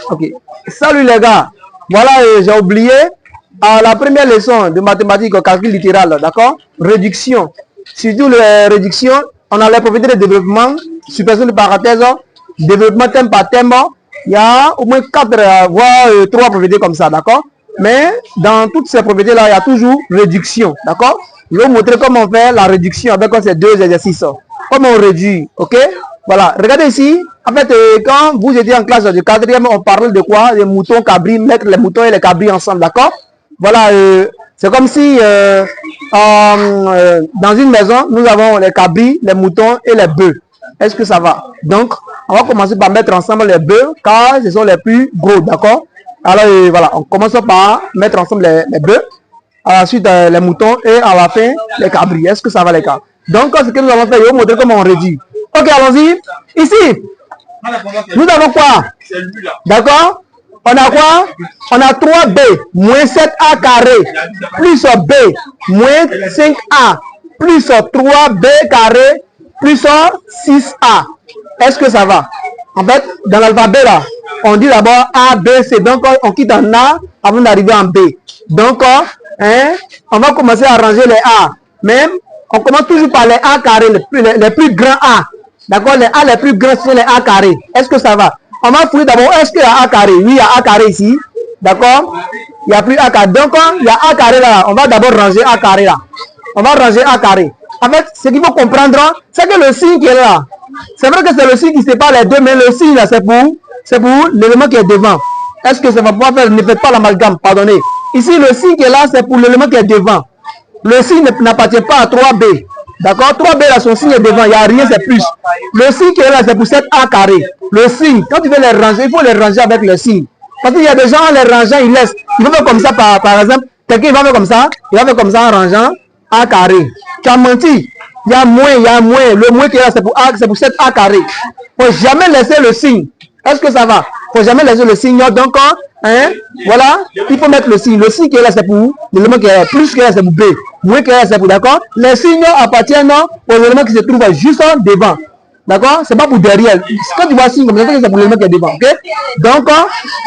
Ok. Salut les gars. Voilà, j'ai oublié la première leçon de mathématiques au calcul littéral, d'accord? Réduction. Surtout la réduction, on a les propriétés de développement, suppression de parenthèse, développement thème par thème. Il y a au moins 4 voire 3 propriétés comme ça, d'accord? Mais dans toutes ces propriétés-là, il y a toujours réduction, d'accord? Je vais vous montrer comment on fait la réduction avec ces 2 exercices. Comment on réduit, ok? Voilà, regardez ici. En fait, quand vous étiez en classe de 4e, on parlait de quoi? Les moutons, cabris, mettre les moutons et les cabris ensemble, d'accord? Voilà, c'est comme si dans une maison, nous avons les cabris, les moutons et les bœufs. Est-ce que ça va? Donc, on va commencer par mettre ensemble les bœufs, car ce sont les plus gros, d'accord? Alors, voilà, on commence par mettre ensemble les bœufs, à la suite les moutons et à la fin les cabris. Est-ce que ça va, les gars? Donc, ce que nous avons fait, je vais vous montrer comment on réduit. Ok, allons-y. Ici, nous avons quoi? D'accord? On a quoi? On a 3b moins 7a carré plus b moins 5a plus 3b carré plus 6a. Est-ce que ça va? En fait, dans l'alphabet là, on dit d'abord A, B, C. Donc, on quitte en A avant d'arriver en B. Donc, on va commencer à ranger les A. Même, on commence toujours par les A carrés, les plus grands A. D'accord? Les A les plus grands sont les A carrés. Est-ce que ça va? On va fouiller d'abord, est-ce qu'il y a A carré? Oui, il y a A carré ici. D'accord? Il n'y a plus A carré. Donc, il y a A carré là. On va d'abord ranger A carré là. On va ranger A carré. En fait, ce qu'il faut comprendre, c'est que le signe qui est là, c'est vrai que c'est le signe qui sépare les deux, mais le signe là, c'est pour l'élément qui est devant. Est-ce que ça va pouvoir faire? Ne faites pas l'amalgame, pardonnez. Ici, le signe qui est là, c'est pour l'élément qui est devant. Le signe n'appartient pas à 3B. D'accord? 3B là, son signe est devant, il n'y a rien, c'est plus. Le signe qui est là, c'est pour 7A carré. Le signe, quand tu veux les ranger, il faut les ranger avec le signe. Parce qu'il y a des gens, en les rangeant, ils laissent. Ils vont faire comme ça, par exemple, quelqu'un va faire comme ça, il va faire comme ça en rangeant A carré. Tu as menti. Il y a moins, il y a moins. Le moins qui est là, c'est pour A, c'est pour 7A carré. Il ne faut jamais laisser le signe. Est-ce que ça va? Il ne faut jamais laisser le signe. Donc, voilà, il faut mettre le signe. Le signe qui est là, c'est pour l'élément qui est là. Plus qui est là, c'est pour B. Moins qui est là, c'est pour, d'accord? Les signes appartiennent aux éléments qui se trouvent juste devant. D'accord? C'est pas pour derrière. Quand tu vois signe comme ça, c'est pour l'élément qui est devant. Ok? Donc,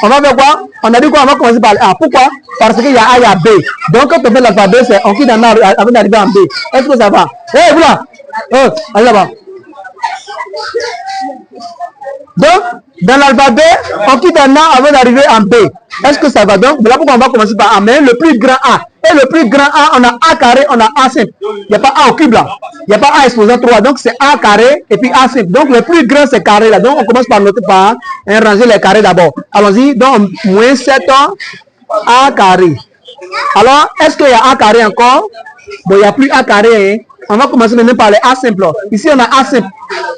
on va faire quoi? On a dit quoi? On va commencer par A. Pourquoi? Parce qu'il y a A, il y a B. Donc, quand on fait l'alphabet, c'est on quitte en A avant d'arriver en B. Est-ce que ça va? Hé, vous là! Allez là-bas. Donc, dans l'alphabet, on quitte en A avant d'arriver en B. Est-ce que ça va? Donc, voilà pourquoi on va commencer par A. Mais le plus grand A. Et le plus grand A, on a A carré, on a A simple. Il n'y a pas A au cube là. Il n'y a pas A exposant 3. Donc, c'est A carré et puis A simple. Donc, le plus grand, c'est carré là. Donc, on commence par noter par ranger les carrés d'abord. Allons-y. Donc, moins 7 A carré. Alors, est-ce qu'il y a A carré encore? Bon, il n'y a plus A carré. Hein? On va commencer maintenant par les A simples. Ici, on a A simple.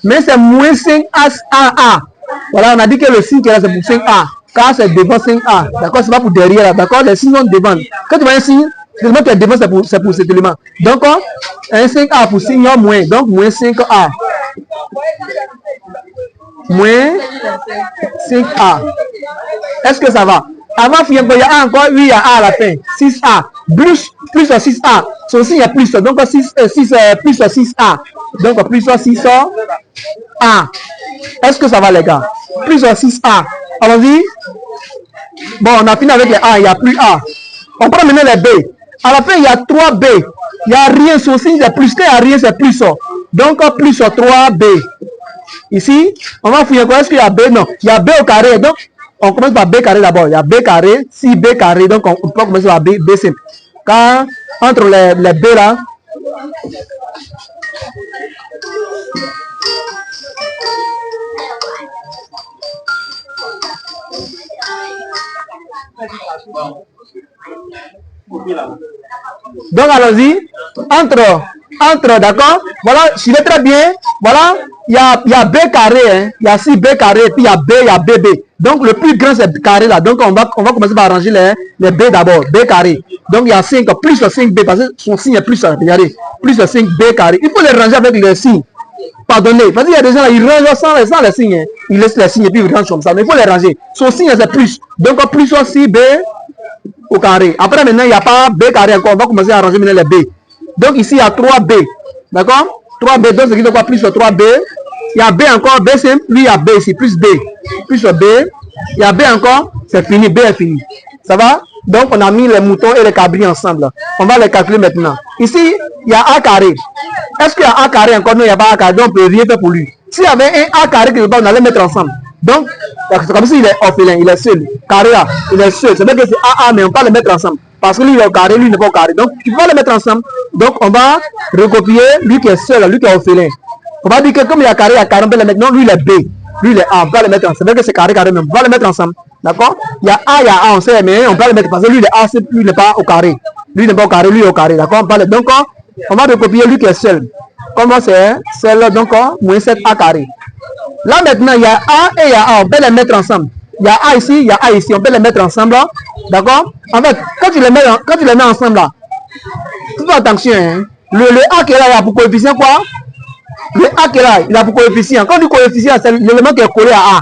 Mais c'est moins 5 A. Voilà, on a dit que le signe qui est là, c'est pour 5A. Car c'est devant 5A. D'accord? C'est pas pour derrière là. D'accord? Les signes sont devant. Quand tu vois un signe, l'élément qui est devant, c'est pour cet élément. Donc, un 5A pour signe moins. Donc, moins 5A. Moins 5A. Est-ce que ça va? Avant, il y a A encore, oui, il y a A à la fin. 6A. Plus 6A. Son signe est plus. Donc, 6 plus 6A. Donc, plus 6A. Est-ce que ça va, les gars? Plus 6A. Allons-y. Bon, on a fini avec les A. Il n'y a plus A. On prend maintenant les B. À la fin, il y a 3B. Il n'y a rien. Son signe est plus. Quand il n'y a rien, c'est plus. Donc, plus 3B. Ici, on va fouiller encore. Est-ce qu'il y a B? Non. Il y a B au carré. Donc, on commence par B carré d'abord. Il y a B carré, 6B carré. Donc, on peut commencer par B simple. Car entre les B là, donc allons-y. Entre, d'accord. Voilà, suivez très bien. Voilà, il y a B carré, hein. Il y a 6B carré, et puis il y a B, il y a BB. Donc le plus grand c'est carré là. Donc on va commencer par arranger les B d'abord. B carré. Donc il y a 5 plus le 5B parce que son signe est plus. Regardez, plus le 5B carré. Il faut les ranger avec les signes. Pardonnez. Parce qu'il y a des gens là, ils rangent sans les signes. Hein. Ils laissent les signes et puis ils rangent comme ça. Mais il faut les ranger. Son signe c'est plus. Donc plus 6B au carré. Après, maintenant, il n'y a pas B carré encore. On va commencer à arranger maintenant les B. Donc, ici, il y a 3B. D'accord? 3B, donc, c'est qui quoi plus 3B. Il y a B encore, B simple. Lui, il y a B ici, plus B. Plus B. Il y a B encore, c'est fini. B est fini. Ça va? Donc, on a mis les moutons et les cabris ensemble. On va les calculer maintenant. Ici, il y a A carré. Est-ce qu'il y a A carré encore? Non, il n'y a pas A carré. Donc, on peut rien faire pour lui. S'il y avait un A carré quelque part, on allait mettre ensemble. Donc, c'est comme s'il est orphelin, il est seul. Carré A, il est seul. C'est vrai que c'est AA, mais on peut le mettre ensemble. Parce que lui, il est au carré, lui, il n'est pas au carré. Donc, tu peux le mettre ensemble. Donc, on va recopier lui qui est seul, lui qui est orphelin. On va dire que comme il y a carré, il y a carré, on peut le mettre. Non, lui, il est B. Lui, il est A, on peut le mettre ensemble. C'est vrai que c'est carré, carré, mais on va le mettre ensemble. D'accord? Il y a A, on sait, mais on peut le mettre parce que lui, il est A, lui, il n'est pas au carré. Lui, il n'est pas au carré, lui, il est au carré. D'accord? Donc, on va recopier lui qui est seul. Comment c'est? Seul, donc, moins 7A carré. Là, maintenant, il y a A et il y a A. On peut les mettre ensemble. Il y a A ici, il y a A ici. On peut les mettre ensemble. D'accord? En fait, quand tu les mets ensemble, là, fais attention. Hein? Le A qui est là, il a pour coefficient quoi? Le A qui est là, il a pour coefficient. Quand du coefficient, c'est l'élément qui est collé à A.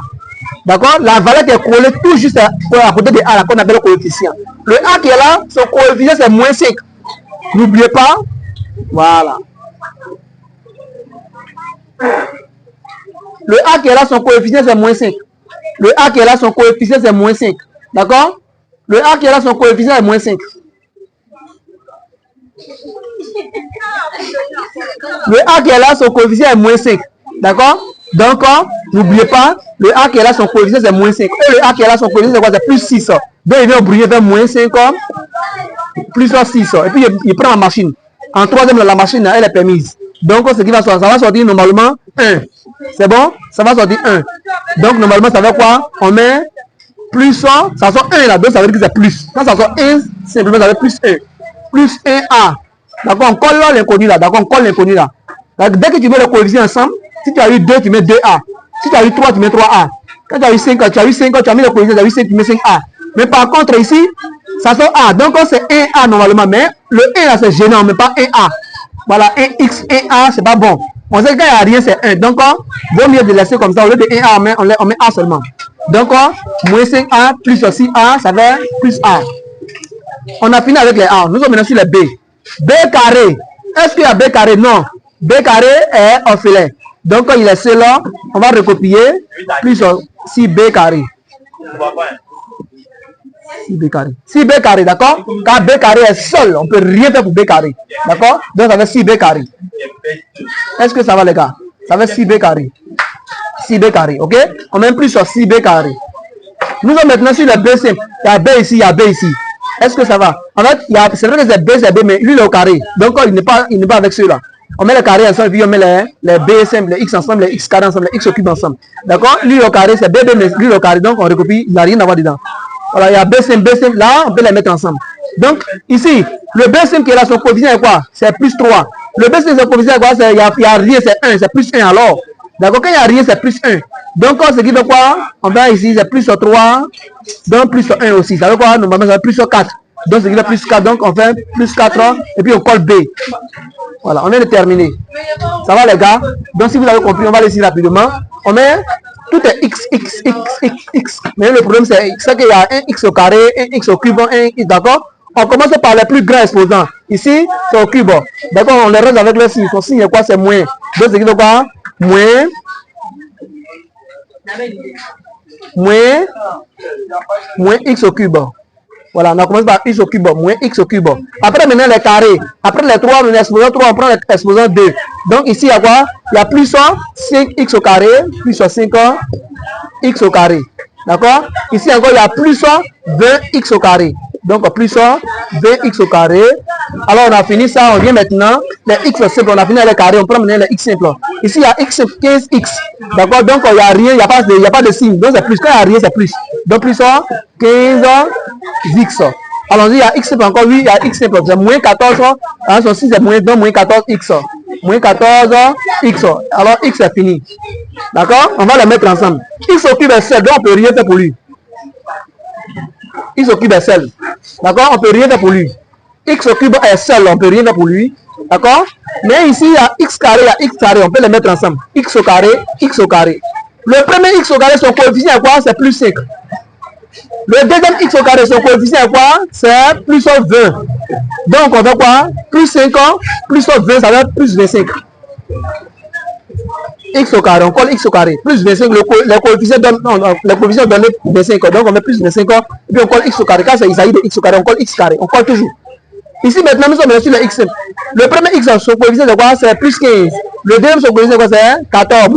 D'accord? La valeur qui est collée tout juste à côté de A, qu'on appelle le coefficient. Le A qui est là, son coefficient, c'est moins 5. N'oubliez pas. Voilà. Le A qui est là, son coefficient, c'est moins 5. Le A qui est là, son coefficient, c'est moins 5. D'accord? Le A qui est là, son coefficient est moins 5. Le A qui est là, son coefficient est moins 5. D'accord? Donc, n'oubliez pas, le A qui est là, son coefficient, c'est moins 5. Et le A qui est là, son coefficient, c'est quoi? C'est plus 6. Donc, il vient briller vers moins 5, plus 6. Et puis, il prend la machine. En troisième, la machine, elle est permise. Donc, ce qui va sortir, ça va sortir normalement 1. C'est bon? Ça va sortir 1. Donc, normalement, ça va quoi? On met plus 1, ça sort 1 là, donc ça veut dire que c'est plus. Quand ça sort 1, simplement, ça veut plus 1. Plus 1A. D'accord? On colle l'inconnu là. D'accord? On colle l'inconnu là. Dès que tu mets le coefficient ensemble, si tu as eu 2, tu mets 2A. Si tu as eu 3, tu mets 3A. Quand tu as eu 5, tu as eu 5, tu as mis le coefficient, tu as eu 5, tu mets 5A. Mais par contre, ici, ça sort A. Donc, c'est 1A normalement. Mais le 1 là, c'est gênant, mais pas 1A. Voilà, 1X, 1A, c'est pas bon. On sait qu'il n'y a rien, c'est 1. Donc, vaut mieux de laisser comme ça. Au lieu de 1A, on met A seulement. Donc, moins 5A plus aussi A, ça fait plus A. On a fini avec les A. Nous sommes maintenant sur les B. B carré. Est-ce qu'il y a B carré? Non. B carré est orphelin. Donc, quand il est seul là, on va recopier plus 6B carré. 6B carré. 6B carré, d'accord? Car B carré est seul. On ne peut rien faire pour B carré. D'accord? Donc, ça fait 6B carré. Est-ce que ça va, les gars? Ça fait 6B carré. 6B carré, ok? On met plus sur 6B carré. Nous sommes maintenant sur le B simple. Il y a B ici, il y a B ici. Est-ce que ça va? En fait, c'est vrai que c'est B, mais lui, il est au carré. Donc, il n'est pas avec ceux-là. On met le carré ensemble, puis on met les B simples, les X ensemble, les X carré ensemble, les X au cube ensemble. D'accord? Lui, il est au carré, c'est B, mais lui, il est au carré. Donc, on recopie, il n'a rien à voir dedans. Voilà, il y a B simple, là, on peut les mettre ensemble. Donc, ici, le B simple qui est là, son coefficient est quoi? C'est plus 3. Le B simple, son coefficient est quoi? Il n'y a rien, c'est 1, c'est plus 1 alors. D'accord? Quand il n'y a rien, c'est plus 1. Donc, ce qui fait quoi? On va ici, c'est plus 3, donc plus 1 aussi. Ça veut quoi? Normalement, ça fait plus 4. Donc, ce qui fait plus 4, donc on fait plus 4, et puis on colle B. Voilà, on vient de terminer. Ça va, les gars? Donc, si vous avez compris, on va aller ici rapidement. On met, tout est X, X, X, X, X. Mais le problème, c'est qu'il y a un X au carré, un X au cube, un X, d'accord? On commence par les plus grands exposants. Ici, c'est au cube. D'accord? On les reste avec le signe. Son signe est quoi? C'est moins. Donc, ce qui fait quoi? Moins X au cube. Voilà, on a commencé par X au cube, moins X au cube. Après, maintenant, les carrés. Après les 3, on exposant 3, on prend l'exposant 2. Donc, ici, il y a quoi? Il y a plus 5X au carré, plus 5X au carré. D'accord? Ici, encore, il y a plus 20X au carré. Donc, plus 20X au carré. Alors, on a fini ça. On vient maintenant, les X simples. On a fini les carrés. On prend maintenant les X simples. Ici, il y a X, 15X. D'accord? Donc, il n'y a rien, il n'y a pas de signe. Donc, c'est plus. Quand il n'y a rien, c'est plus. Donc, plus 15X. Alors, il y a X simple encore. Oui, il y a X simple. C'est moins 14. Alors, son 6 c'est moins 14X. Moins 14X. Alors, X est fini. D'accord? On va les mettre ensemble. X au cube est seul. Donc, on ne peut rien faire pour lui. X au cube est seul. D'accord? On ne peut rien faire pour lui. X au cube est seul. On ne peut rien faire pour lui. D'accord? Mais ici, il y a X carré, il y a X carré. On peut les mettre ensemble. X au carré, X au carré. Le premier X au carré, son coefficient est quoi? C'est plus 5. Le deuxième x au carré, son coefficient est quoi? C'est plus 20. Donc on fait quoi? Plus 5 ans, plus 20, ça va être plus 25. X au carré, on colle x au carré, plus 25, les coefficients donnent 25, donc on met plus 25, puis on colle x au carré, quand il s'agit de x au carré, on colle x carré, on colle toujours. Ici maintenant nous sommes sur le x. Le premier x, son coefficient c'est quoi? C'est plus 15. Le deuxième, son coefficient c'est 14,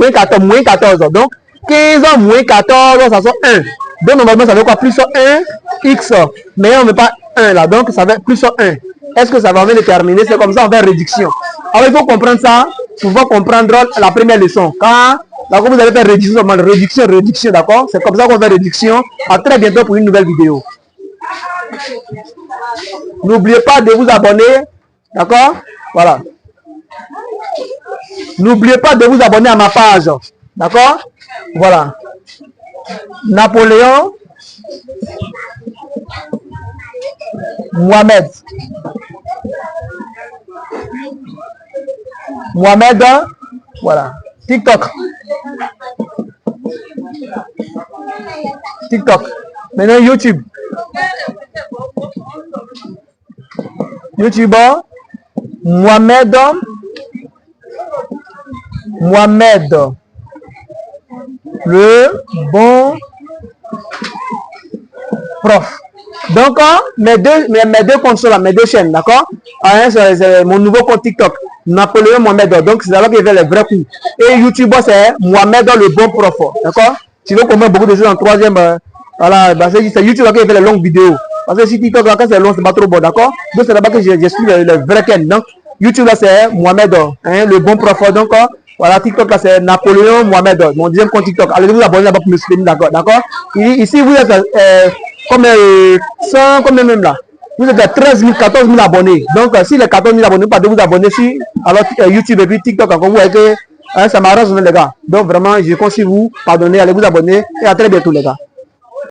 moins 14, donc 15 moins 14, ça fait 1. Donc normalement ça fait quoi? Plus 1, x, mais on ne met pas 1 là, donc ça fait plus 1. Est-ce que ça va venir déterminer? C'est comme ça on fait réduction. Alors il faut comprendre ça pour pouvoir comprendre la première leçon. Quand vous allez faire réduction, d'accord? C'est comme ça qu'on fait réduction. À très bientôt pour une nouvelle vidéo. N'oubliez pas de vous abonner, d'accord? Voilà. N'oubliez pas de vous abonner à ma page, d'accord? Voilà. Napoléon Mohamed, voilà. TikTok. Maintenant YouTube. YouTuber Mohamed, le bon prof. Donc mes deux comptes sont là, mes deux chaînes, d'accord? C'est mon nouveau compte TikTok, Napoléon Mohamed, donc c'est là qu'il fait les vrais coups. Et YouTuber c'est Mohamed le bon prof, d'accord? Tu veux comprendre beaucoup de choses en troisième, voilà, c'est YouTube qui fait les longues vidéos. Parce que si TikTok là, quand c'est long, c'est pas trop bon, d'accord? Donc c'est là-bas que j'explique les vrais ken. Donc YouTube là c'est Mohamed, le bon prof, donc voilà, TikTok là c'est Napoléon Mohamed, mon deuxième compte TikTok. Allez vous abonner là-bas pour me soutenir, d'accord? Ici vous êtes comme 100, comme même là. Vous êtes à 13 000, 14 000 abonnés. Donc si les 14 000 abonnés, pas de vous abonner sur alors YouTube et puis TikTok, encore vous voyez que ça m'arrange les gars. Donc vraiment, je compte sur vous, pardonnez, allez vous abonner et à très bientôt les gars.